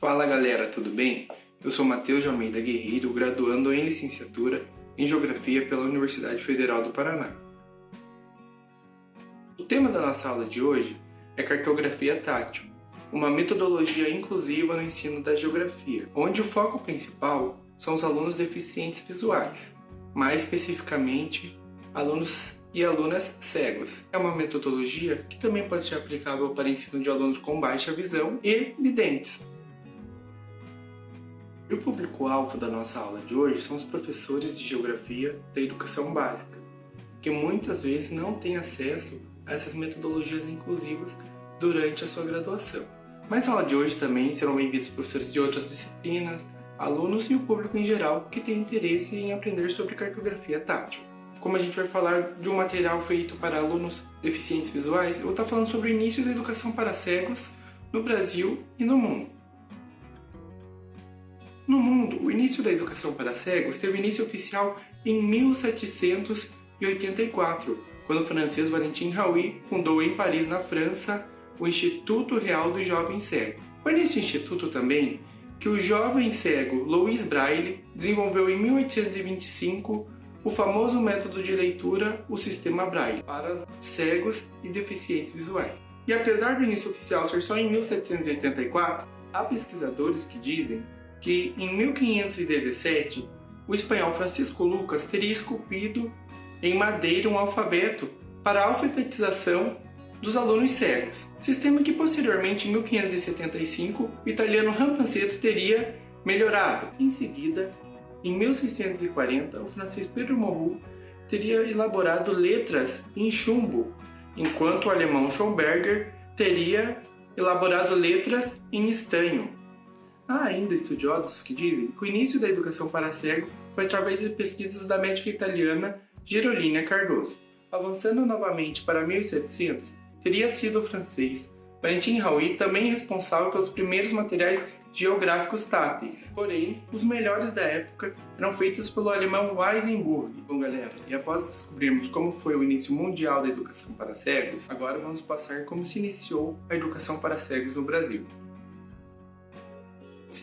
Fala galera, tudo bem? Eu sou Matheus de Almeida Guerreiro, graduando em licenciatura em Geografia pela Universidade Federal do Paraná. O tema da nossa aula de hoje é cartografia tátil, uma metodologia inclusiva no ensino da geografia, onde o foco principal são os alunos deficientes visuais, mais especificamente alunos e alunas cegos. É uma metodologia que também pode ser aplicável para ensino de alunos com baixa visão e videntes. E o público-alvo da nossa aula de hoje são os professores de Geografia da Educação Básica, que muitas vezes não têm acesso a essas metodologias inclusivas durante a sua graduação. Mas na aula de hoje também serão bem-vindos professores de outras disciplinas, alunos e o público em geral que tem interesse em aprender sobre cartografia tátil. Como a gente vai falar de um material feito para alunos deficientes visuais, eu vou estar falando sobre o início da educação para cegos no Brasil e no mundo. No mundo, o início da educação para cegos teve início oficial em 1784, quando o francês Valentin Hauy fundou em Paris, na França, o Instituto Real do Jovem Cego. Foi nesse instituto também que o jovem cego Louis Braille desenvolveu em 1825 o famoso método de leitura, o sistema Braille, para cegos e deficientes visuais. E apesar do início oficial ser só em 1784, há pesquisadores que dizem que em 1517 o espanhol Francisco Lucas teria esculpido em madeira um alfabeto para a alfabetização dos alunos cegos, sistema que posteriormente, em 1575, o italiano Rampacetto teria melhorado. Em seguida, em 1640, o francês Pedro Moreau teria elaborado letras em chumbo, enquanto o alemão Schönberger teria elaborado letras em estanho. Há ainda estudiosos que dizem que o início da educação para cego foi através de pesquisas da médica italiana Girolina Cardoso. Avançando novamente para 1700, teria sido o francês Valentin Hauy também responsável pelos primeiros materiais geográficos táteis. Porém, os melhores da época eram feitos pelo alemão Weisenburg. Bom galera, e após descobrirmos como foi o início mundial da educação para cegos, agora vamos passar como se iniciou a educação para cegos no Brasil.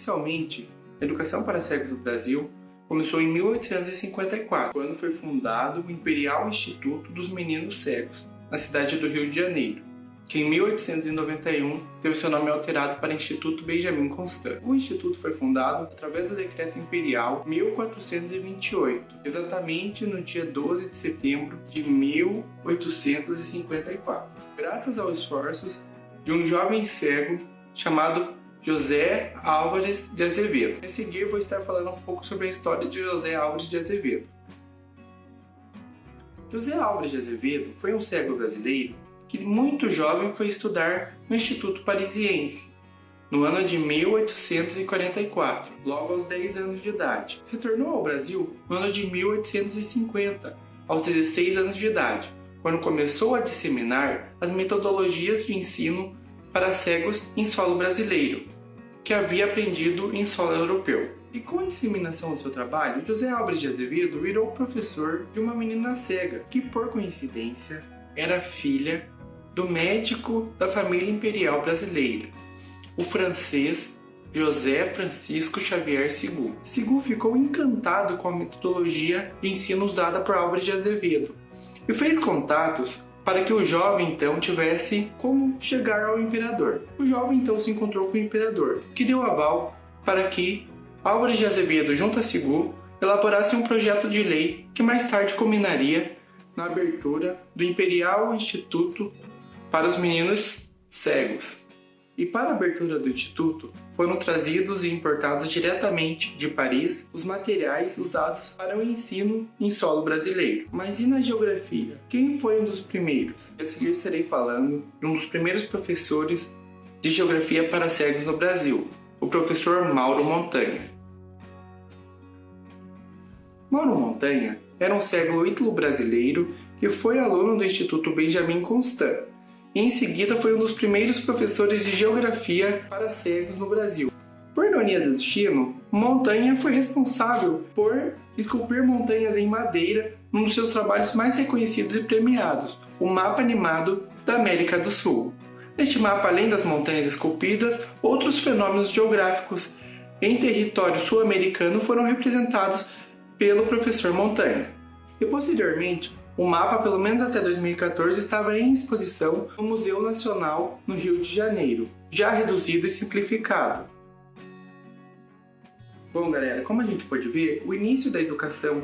Oficialmente, a educação para cegos no Brasil começou em 1854, quando foi fundado o Imperial Instituto dos Meninos Cegos, na cidade do Rio de Janeiro, que em 1891 teve seu nome alterado para Instituto Benjamin Constant. O Instituto foi fundado através do Decreto Imperial 1428, exatamente no dia 12 de setembro de 1854, graças aos esforços de um jovem cego chamado José Álvares de Azevedo. A seguir, vou estar falando um pouco sobre a história de José Álvares de Azevedo. José Álvares de Azevedo foi um cego brasileiro que muito jovem foi estudar no Instituto Parisiense, no ano de 1844, logo aos 10 anos de idade. Retornou ao Brasil no ano de 1850, aos 16 anos de idade, quando começou a disseminar as metodologias de ensino para cegos em solo brasileiro, que havia aprendido em solo europeu. E com a disseminação do seu trabalho, José Álvares de Azevedo virou professor de uma menina cega, que por coincidência era filha do médico da família imperial brasileira, o francês José Francisco Xavier Sigoux. Sigoux ficou encantado com a metodologia de ensino usada por Álvares de Azevedo e fez contatos para que o jovem então tivesse como chegar ao imperador. O jovem então se encontrou com o imperador, que deu aval para que Álvares de Azevedo, junto a Sigoux, elaborasse um projeto de lei que mais tarde culminaria na abertura do Imperial Instituto para os Meninos Cegos. E para a abertura do Instituto, foram trazidos e importados diretamente de Paris os materiais usados para o ensino em solo brasileiro. Mas e na geografia? Quem foi um dos primeiros? A seguir estarei falando de um dos primeiros professores de geografia para cegos no Brasil, o professor Mauro Montanha. Mauro Montanha era um cego ítalo-brasileiro que foi aluno do Instituto Benjamin Constant, e em seguida foi um dos primeiros professores de geografia para cegos no Brasil. Por ironia do destino, Montanha foi responsável por esculpir montanhas em madeira num dos seus trabalhos mais reconhecidos e premiados, o Mapa Animado da América do Sul. Neste mapa, além das montanhas esculpidas, outros fenômenos geográficos em território sul-americano foram representados pelo professor Montanha. E posteriormente, o mapa, pelo menos até 2014, estava em exposição no Museu Nacional no Rio de Janeiro, já reduzido e simplificado. Bom, galera, como a gente pode ver, o início da educação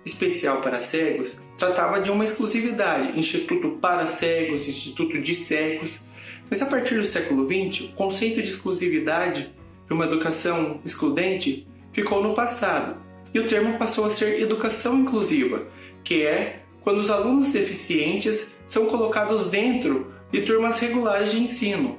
especial para cegos tratava de uma exclusividade, Instituto para Cegos, Instituto de Cegos, mas a partir do século XX, o conceito de exclusividade de uma educação excludente ficou no passado, e o termo passou a ser educação inclusiva, que é quando os alunos deficientes são colocados dentro de turmas regulares de ensino,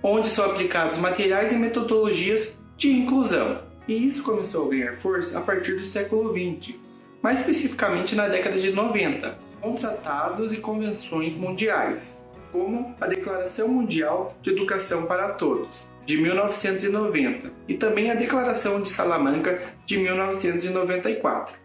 onde são aplicados materiais e metodologias de inclusão. E isso começou a ganhar força a partir do século XX, mais especificamente na década de 90, com tratados e convenções mundiais, como a Declaração Mundial de Educação para Todos, de 1990, e também a Declaração de Salamanca, de 1994.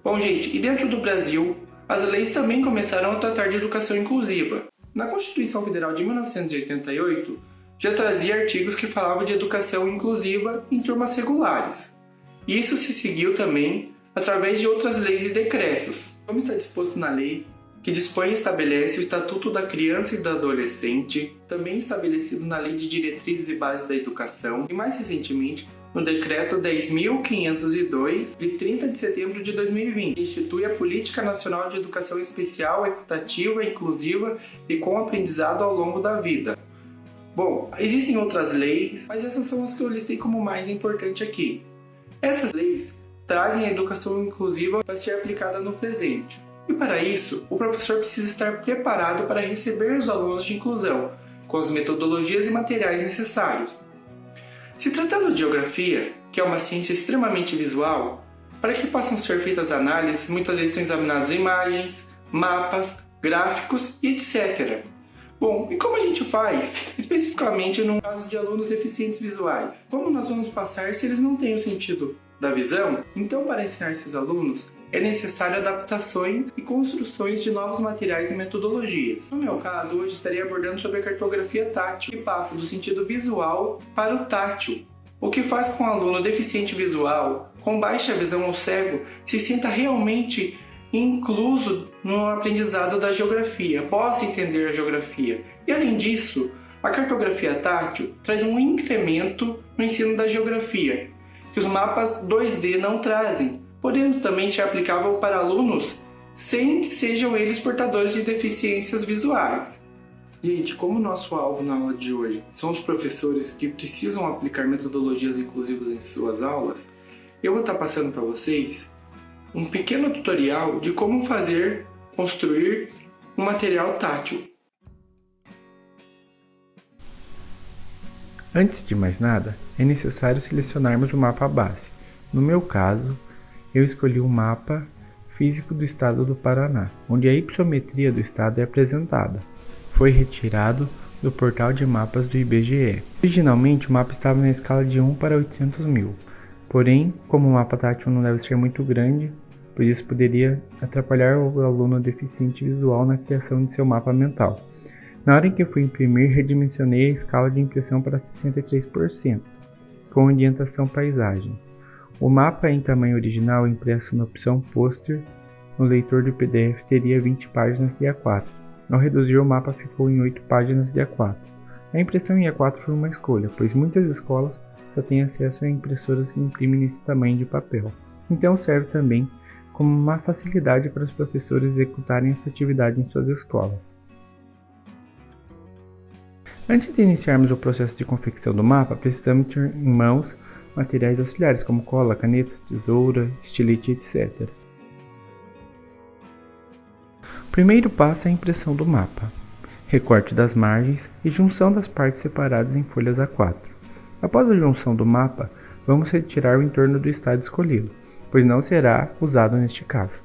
Bom, gente, e dentro do Brasil, as leis também começaram a tratar de educação inclusiva. Na Constituição Federal de 1988, já trazia artigos que falavam de educação inclusiva em turmas regulares. Isso se seguiu também através de outras leis e decretos, como está disposto na lei que dispõe e estabelece o Estatuto da Criança e do Adolescente, também estabelecido na Lei de Diretrizes e Bases da Educação, e mais recentemente no Decreto 10.502, de 30 de setembro de 2020, que institui a Política Nacional de Educação Especial, Equitativa, Inclusiva e com aprendizado ao longo da vida. Bom, existem outras leis, mas essas são as que eu listei como mais importante aqui. Essas leis trazem a educação inclusiva para ser aplicada no presente. E para isso, o professor precisa estar preparado para receber os alunos de inclusão, com as metodologias e materiais necessários. Se tratando de geografia, que é uma ciência extremamente visual, para que possam ser feitas análises, muitas vezes são examinadas imagens, mapas, gráficos e etc. Bom, e como a gente faz, especificamente no caso de alunos deficientes visuais? Como nós vamos passar se eles não têm o sentido da visão? Então, para ensinar esses alunos, é necessário adaptações e construções de novos materiais e metodologias. No meu caso, hoje estarei abordando sobre a cartografia tátil, que passa do sentido visual para o tátil, o que faz com que o aluno deficiente visual, com baixa visão ou cego, se sinta realmente incluso no aprendizado da geografia, possa entender a geografia. E além disso, a cartografia tátil traz um incremento no ensino da geografia, que os mapas 2D não trazem, podendo também ser aplicável para alunos sem que sejam eles portadores de deficiências visuais. Gente, como o nosso alvo na aula de hoje são os professores que precisam aplicar metodologias inclusivas em suas aulas, eu vou estar passando para vocês um pequeno tutorial de como construir um material tátil. Antes de mais nada, é necessário selecionarmos o mapa base. No meu caso, eu escolhi o mapa físico do estado do Paraná, onde a hipossometria do estado é apresentada. Foi retirado do portal de mapas do IBGE. Originalmente, o mapa estava na escala de 1 para 800 mil. Porém, como o mapa tátil não deve ser muito grande, pois isso poderia atrapalhar o aluno deficiente visual na criação de seu mapa mental. Na hora em que fui imprimir, redimensionei a escala de impressão para 63%, com orientação paisagem. O mapa em tamanho original, impresso na opção Pôster, no leitor do PDF teria 20 páginas de A4. Ao reduzir, o mapa ficou em 8 páginas de A4. A impressão em A4 foi uma escolha, pois muitas escolas só têm acesso a impressoras que imprimem nesse tamanho de papel. Então serve também como uma facilidade para os professores executarem essa atividade em suas escolas. Antes de iniciarmos o processo de confecção do mapa, precisamos ter em mãos materiais auxiliares como cola, canetas, tesoura, estilete, etc. O primeiro passo é a impressão do mapa, recorte das margens e junção das partes separadas em folhas A4. Após a junção do mapa, vamos retirar o entorno do estado escolhido, pois não será usado neste caso.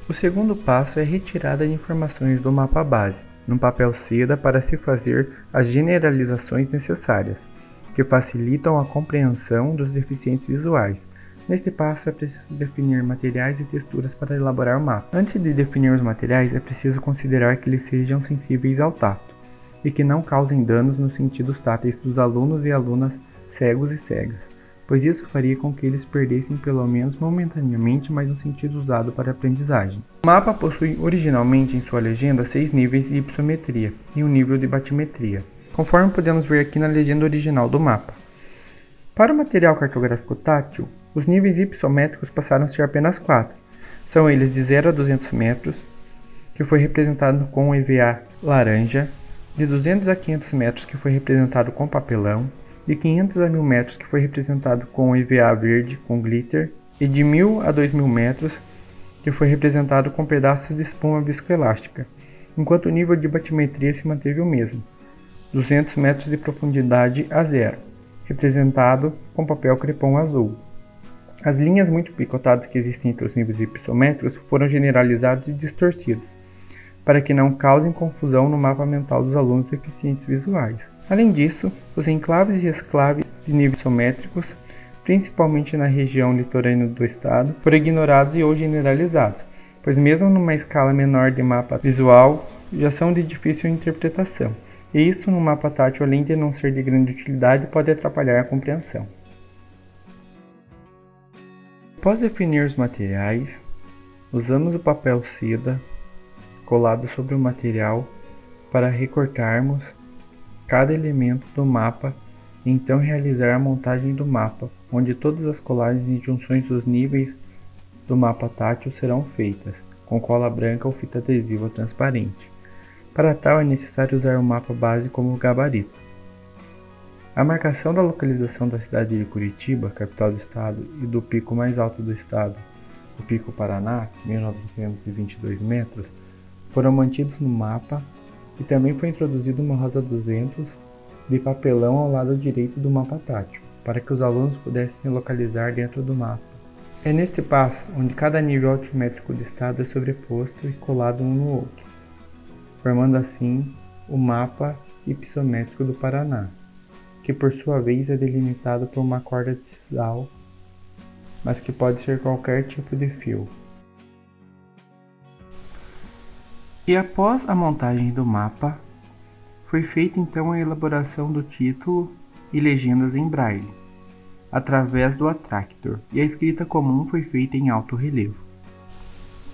O segundo passo é a retirada de informações do mapa base, no papel seda para se fazer as generalizações necessárias, que facilitam a compreensão dos deficientes visuais, Neste passo é preciso definir materiais e texturas para elaborar o mapa. Antes de definir os materiais, é preciso considerar que eles sejam sensíveis ao tato e que não causem danos nos sentidos táteis dos alunos e alunas cegos e cegas, pois isso faria com que eles perdessem pelo menos momentaneamente mais um sentido usado para a aprendizagem. O mapa possui originalmente em sua legenda 6 níveis de hipissometria e um nível de batimetria, conforme podemos ver aqui na legenda original do mapa. Para o material cartográfico tátil, os níveis hipissométricos passaram a ser apenas 4. São eles de 0 a 200 metros, que foi representado com o EVA laranja, de 200 a 500 metros, que foi representado com papelão, de 500 a 1000 metros, que foi representado com o EVA verde com glitter, e de 1000 a 2000 metros, que foi representado com pedaços de espuma viscoelástica, enquanto o nível de batimetria se manteve o mesmo, 200 metros de profundidade a 0, representado com papel crepom azul. As linhas muito picotadas que existem entre os níveis hipissométricos foram generalizados e distorcidos, para que não causem confusão no mapa mental dos alunos deficientes visuais. Além disso, os enclaves e exclaves de níveis hipissométricos, principalmente na região litorânea do estado, foram ignorados e ou generalizados, pois mesmo numa escala menor de mapa visual, já são de difícil interpretação, e isto no mapa tátil, além de não ser de grande utilidade, pode atrapalhar a compreensão. Após definir os materiais, usamos o papel seda colado sobre o material para recortarmos cada elemento do mapa e então realizar a montagem do mapa, onde todas as colagens e junções dos níveis do mapa tátil serão feitas, com cola branca ou fita adesiva transparente. Para tal é necessário usar o mapa base como gabarito. A marcação da localização da cidade de Curitiba, capital do estado, e do pico mais alto do estado, o Pico Paraná, 1922 metros, foram mantidos no mapa e também foi introduzido uma rosa 200 de papelão ao lado direito do mapa tátil, para que os alunos pudessem se localizar dentro do mapa. É neste passo onde cada nível altimétrico do estado é sobreposto e colado um no outro, formando assim o mapa hipissométrico do Paraná, que por sua vez é delimitado por uma corda de sisal, mas que pode ser qualquer tipo de fio. E após a montagem do mapa, foi feita então a elaboração do título e legendas em braille, através do Attractor, e a escrita comum foi feita em alto relevo.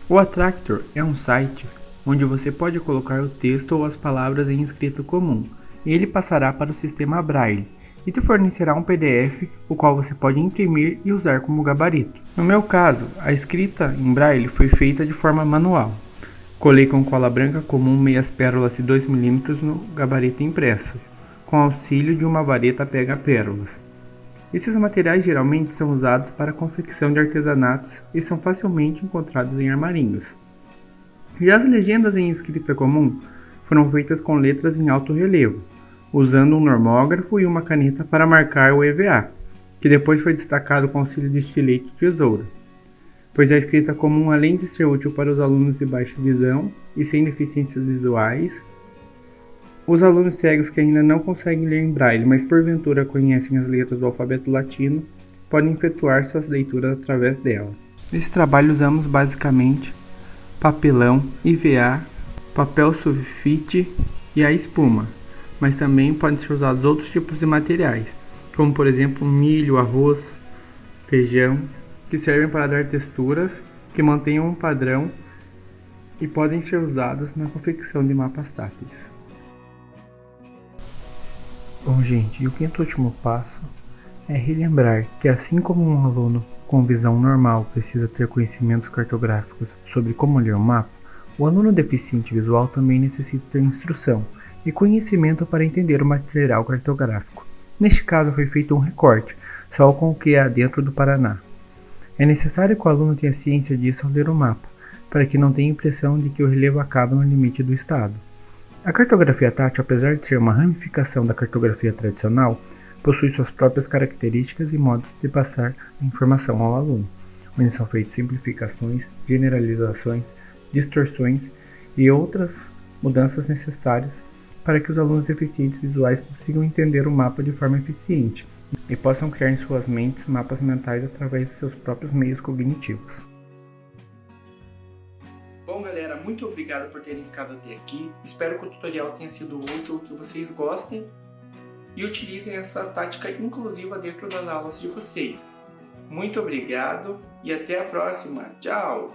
O Attractor é um site onde você pode colocar o texto ou as palavras em escrita comum, e ele passará para o sistema Braille e te fornecerá um PDF, o qual você pode imprimir e usar como gabarito. No meu caso, a escrita em Braille foi feita de forma manual. Colei com cola branca comum meias pérolas de 2 mm no gabarito impresso, com auxílio de uma vareta pega-pérolas. Esses materiais geralmente são usados para a confecção de artesanatos e são facilmente encontrados em armarinhos. Já as legendas em escrita comum foram feitas com letras em alto relevo, usando um normógrafo e uma caneta para marcar o EVA, que depois foi destacado com auxílio de estilete e tesoura, pois a escrita comum, além de ser útil para os alunos de baixa visão e sem deficiências visuais, os alunos cegos que ainda não conseguem ler em braille, mas porventura conhecem as letras do alfabeto latino, podem efetuar suas leituras através dela. Nesse trabalho usamos basicamente papelão, EVA, papel sulfite e a espuma, mas também podem ser usados outros tipos de materiais, como por exemplo milho, arroz, feijão, que servem para dar texturas que mantenham um padrão e podem ser usadas na confecção de mapas táteis. Bom, gente, e o quinto e último passo é relembrar que, assim como um aluno com visão normal precisa ter conhecimentos cartográficos sobre como ler um mapa, o aluno deficiente visual também necessita ter instrução e conhecimento para entender o material cartográfico. Neste caso foi feito um recorte, só com o que há dentro do Paraná. É necessário que o aluno tenha ciência disso ao ler o mapa, para que não tenha a impressão de que o relevo acaba no limite do estado. A cartografia tátil, apesar de ser uma ramificação da cartografia tradicional, possui suas próprias características e modos de passar a informação ao aluno, onde são feitas simplificações, generalizações, distorções e outras mudanças necessárias para que os alunos deficientes visuais consigam entender o mapa de forma eficiente e possam criar em suas mentes mapas mentais através de seus próprios meios cognitivos. Bom, galera, muito obrigado por terem ficado até aqui. Espero que o tutorial tenha sido útil, que vocês gostem e utilizem essa tática inclusiva dentro das aulas de vocês. Muito obrigado e até a próxima. Tchau!